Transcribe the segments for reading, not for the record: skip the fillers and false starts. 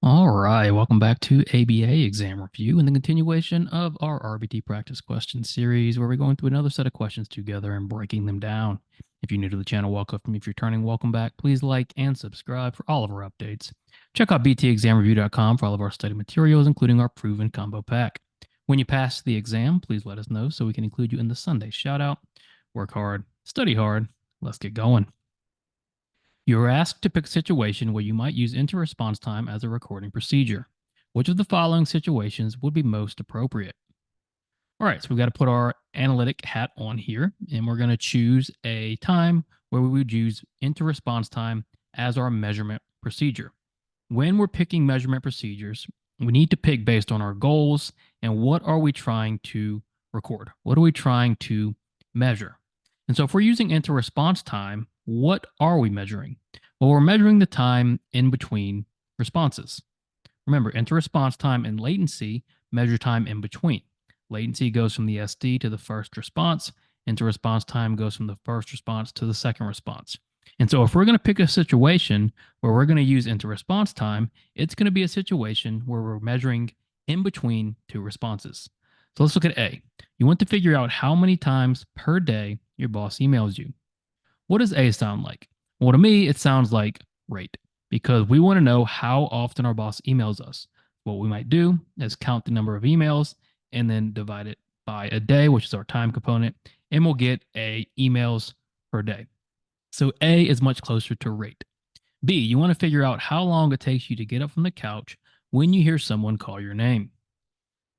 All right, welcome back to ABA exam review and the continuation of our RBT practice question series where we're going through another set of questions together and breaking them down. If you're new to the channel, welcome. If you're returning, welcome back. Please like and subscribe for all of our updates. Check out btexamreview.com for all of our study materials, including our proven combo pack. When you pass the exam, please let us know so we can include you in the Sunday shout out. Work hard, study hard. Let's get going. You are asked to pick a situation where you might use inter-response time as a recording procedure. Which of the following situations would be most appropriate? All right, so we've got to put our analytic hat on here, and we're going to choose a time where we would use inter-response time as our measurement procedure. When we're picking measurement procedures, we need to pick based on our goals and what are we trying to record? What are we trying to measure? And so if we're using inter-response time, what are we measuring? Well, we're measuring the time in between responses. Remember, inter-response time and latency measure time in between. Latency goes from the SD to the first response. Inter-response time goes from the first response to the second response. And so if we're going to pick a situation where we're going to use inter-response time, it's going to be a situation where we're measuring in between two responses. So let's look at A. You want to figure out how many times per day your boss emails you. What does A sound like? Well, to me, it sounds like rate because we want to know how often our boss emails us. What we might do is count the number of emails and then divide it by a day, which is our time component, and we'll get a emails per day. So A is much closer to rate. B, you want to figure out how long it takes you to get up from the couch when you hear someone call your name.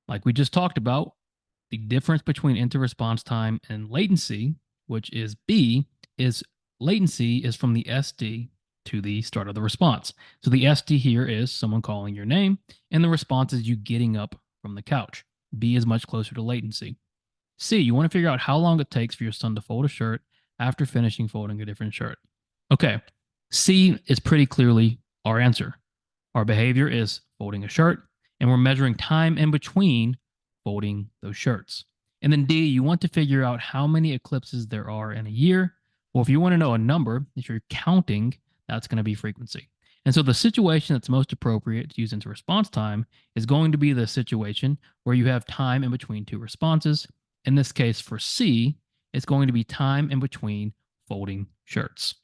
Like we just talked about, the difference between inter-response time and latency, which is B, is latency is from the SD to the start of the response. So the SD here is someone calling your name, and the response is you getting up from the couch. B is much closer to latency. C, you want to figure out how long it takes for your son to fold a shirt after finishing folding a different shirt. Okay, C is pretty clearly our answer. Our behavior is folding a shirt, and we're measuring time in between folding those shirts. And then D, you want to figure out how many eclipses there are in a year. Well, if you want to know a number, if you're counting, that's going to be frequency. And so the situation that's most appropriate to use into response time is going to be the situation where you have time in between two responses. In this case, for C, it's going to be time in between folding shirts.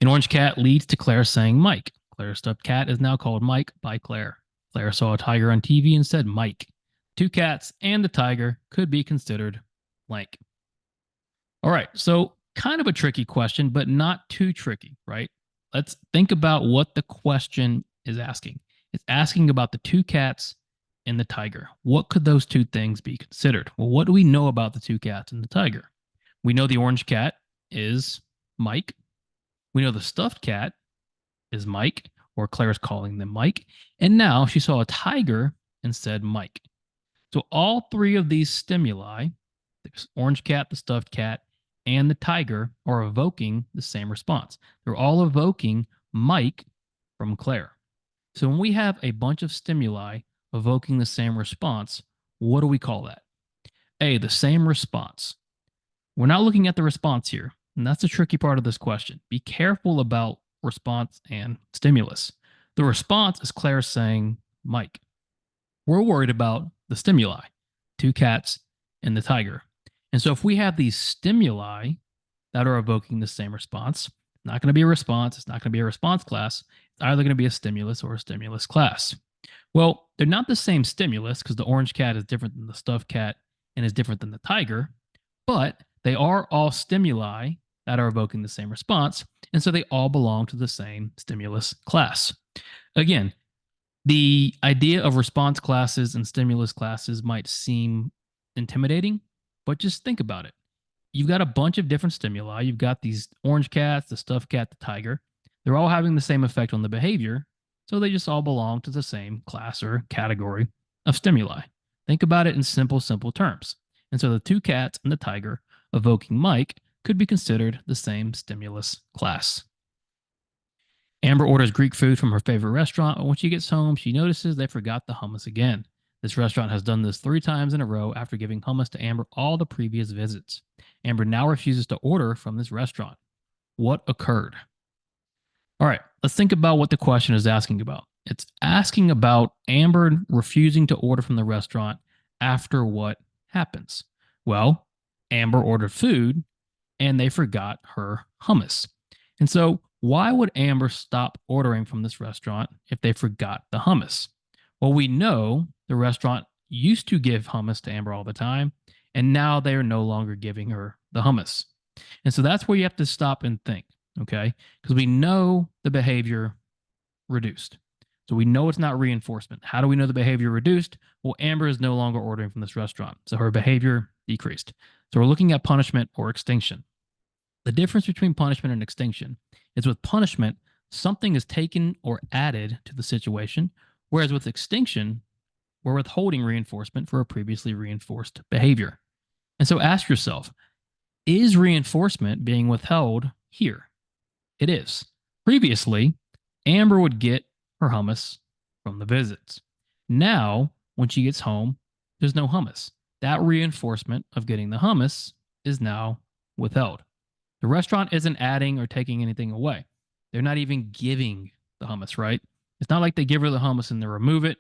An orange cat leads to Claire saying Mike. Claire's stuffed cat is now called Mike by Claire. Claire saw a tiger on TV and said Mike. Two cats and the tiger could be considered blank. All right, so kind of a tricky question, but not too tricky, right? Let's think about what the question is asking. It's asking about the two cats and the tiger. What could those two things be considered? Well, what do we know about the two cats and the tiger? We know the orange cat is Mike. We know the stuffed cat is Mike, or Claire's calling them Mike. And now she saw a tiger and said Mike. So all three of these stimuli, the orange cat, the stuffed cat, and the tiger, are evoking the same response. They're all evoking Mike from Claire. So when we have a bunch of stimuli evoking the same response, what do we call that? A, the same response. We're not looking at the response here, and that's the tricky part of this question. Be careful about response and stimulus. The response is Claire saying Mike. We're worried about the stimuli, two cats and the tiger. And so if we have these stimuli that are evoking the same response, it's not going to be a response, it's not going to be a response class, it's either going to be a stimulus or a stimulus class. Well, they're not the same stimulus because the orange cat is different than the stuffed cat and is different than the tiger, but they are all stimuli that are evoking the same response, and so they all belong to the same stimulus class. Again, the idea of response classes and stimulus classes might seem intimidating, but just think about it. You've got a bunch of different stimuli. You've got these orange cats, the stuffed cat, the tiger. They're all having the same effect on the behavior, so they just all belong to the same class or category of stimuli. Think about it in simple terms. And so the two cats and the tiger evoking Mike could be considered the same stimulus class. Amber orders Greek food from her favorite restaurant, but when she gets home, she notices they forgot the hummus again. This restaurant has done this 3 times in a row after giving hummus to Amber all the previous visits. Amber now refuses to order from this restaurant. What occurred? All right, let's think about what the question is asking about. It's asking about Amber refusing to order from the restaurant after what happens. Well, Amber ordered food and they forgot her hummus. And so, why would Amber stop ordering from this restaurant if they forgot the hummus? Well, we know the restaurant used to give hummus to Amber all the time, and now they are no longer giving her the hummus. And so that's where you have to stop and think, okay? Because we know the behavior reduced. So we know it's not reinforcement. How do we know the behavior reduced? Well, Amber is no longer ordering from this restaurant. So her behavior decreased. So we're looking at punishment or extinction. The difference between punishment and extinction is with punishment, something is taken or added to the situation, whereas with extinction, we're withholding reinforcement for a previously reinforced behavior. And so ask yourself, is reinforcement being withheld here? It is. Previously, Amber would get her hummus from the visits. Now, when she gets home, there's no hummus. That reinforcement of getting the hummus is now withheld. The restaurant isn't adding or taking anything away. They're not even giving the hummus, right? It's not like they give her the hummus and they remove it.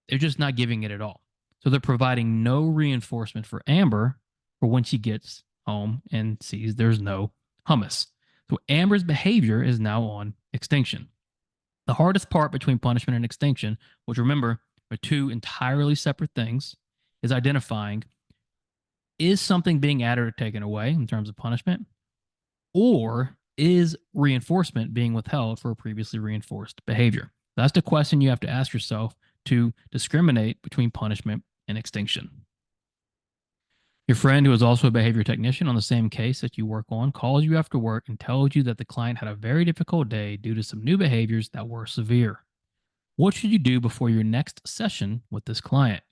They're just not giving it at all. So they're providing no reinforcement for Amber for when she gets home and sees there's no hummus. So Amber's behavior is now on extinction. The hardest part between punishment and extinction, which remember are two entirely separate things, is identifying, is something being added or taken away in terms of punishment, or is reinforcement being withheld for a previously reinforced behavior? That's the question you have to ask yourself to discriminate between punishment and extinction. Your friend, who is also a behavior technician on the same case that you work on, calls you after work and tells you that the client had a very difficult day due to some new behaviors that were severe. What should you do before your next session with this client?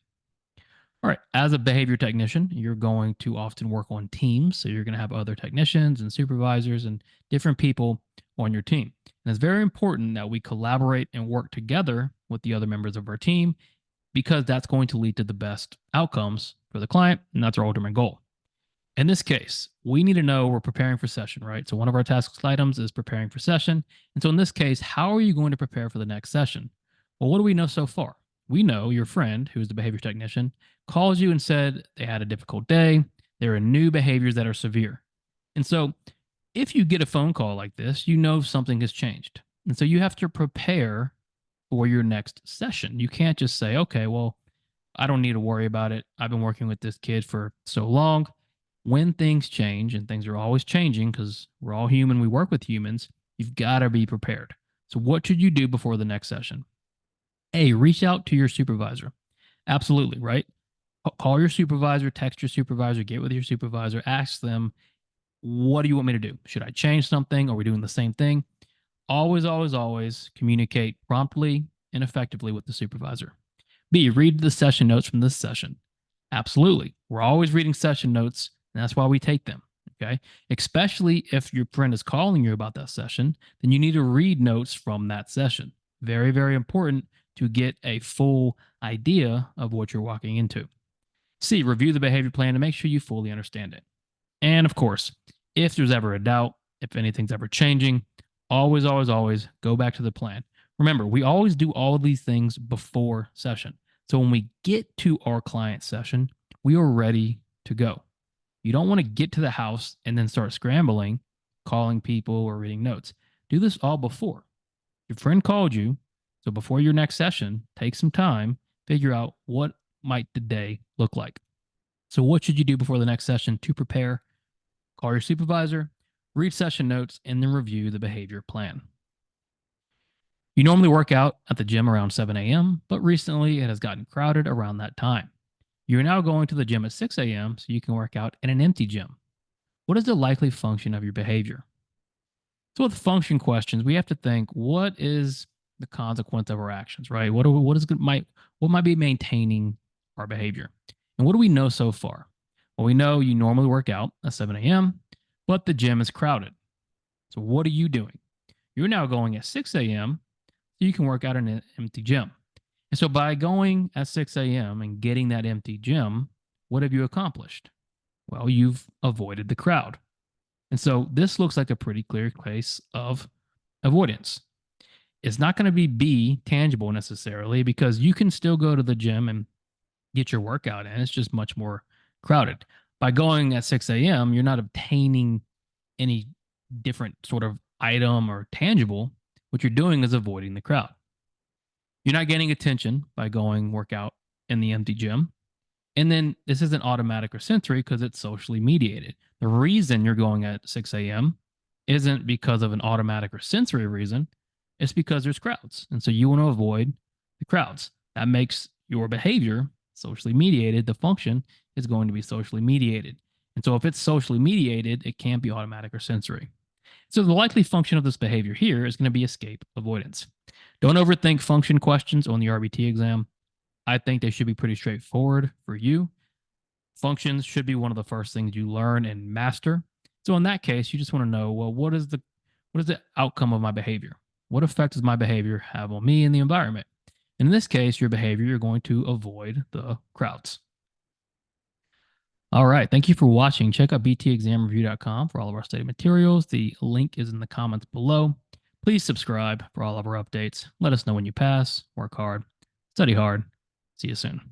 All right, as a behavior technician, you're going to often work on teams. So you're going to have other technicians and supervisors and different people on your team. And it's very important that we collaborate and work together with the other members of our team because that's going to lead to the best outcomes for the client. And that's our ultimate goal. In this case, we need to know we're preparing for session, right? So one of our task items is preparing for session. And so in this case, how are you going to prepare for the next session? Well, what do we know so far? We know your friend, who's the behavior technician, calls you and said they had a difficult day. There are new behaviors that are severe. And so if you get a phone call like this, you know something has changed. And so you have to prepare for your next session. You can't just say, okay, well, I don't need to worry about it. I've been working with this kid for so long. When things change, and things are always changing because we're all human, we work with humans, you've got to be prepared. So what should you do before the next session? A, reach out to your supervisor. Absolutely, right? Call your supervisor, text your supervisor, get with your supervisor, ask them, what do you want me to do? Should I change something? Are we doing the same thing? Always, always, always communicate promptly and effectively with the supervisor. B, read the session notes from this session. Absolutely. We're always reading session notes, and that's why we take them. Okay. Especially if your friend is calling you about that session, then you need to read notes from that session. Very, very important to get a full idea of what you're walking into. C, review the behavior plan to make sure you fully understand it. And of course, if there's ever a doubt, if anything's ever changing, always, always, always go back to the plan. Remember, we always do all of these things before session. So when we get to our client session, we are ready to go. You don't want to get to the house and then start scrambling, calling people or reading notes. Do this all before. Your friend called you, so before your next session, take some time, figure out what might the day look like. So what should you do before the next session to prepare? Call your supervisor, read session notes, and then review the behavior plan. You normally work out at the gym around 7 a.m., but recently it has gotten crowded around that time. You're now going to the gym at 6 a.m. so you can work out in an empty gym. What is the likely function of your behavior? So with function questions, we have to think, what is the consequence of our actions, right? What might be maintaining our behavior? And what do we know so far? Well, we know you normally work out at 7 a.m., but the gym is crowded. So what are you doing? You're now going at 6 a.m. so you can work out in an empty gym. And so by going at 6 a.m. and getting that empty gym, what have you accomplished? Well, you've avoided the crowd. And so this looks like a pretty clear case of avoidance. It's not going to be B, tangible necessarily, because you can still go to the gym and get your workout in. It's just much more crowded. By going at 6 a.m., you're not obtaining any different sort of item or tangible. What you're doing is avoiding the crowd. You're not getting attention by going workout in the empty gym. And then this isn't automatic or sensory because it's socially mediated. The reason you're going at 6 a.m. isn't because of an automatic or sensory reason. It's because there's crowds. And so you want to avoid the crowds. That makes your behavior socially mediated. The function is going to be socially mediated. And so if it's socially mediated, it can't be automatic or sensory. So the likely function of this behavior here is going to be escape avoidance. Don't overthink function questions on the RBT exam. I think they should be pretty straightforward for you. Functions should be one of the first things you learn and master. So in that case, you just want to know, well, what is the outcome of my behavior? What effect does my behavior have on me and the environment? And in this case, your behavior, you're going to avoid the crowds. All right. Thank you for watching. Check out btexamreview.com for all of our study materials. The link is in the comments below. Please subscribe for all of our updates. Let us know when you pass. Work hard. Study hard. See you soon.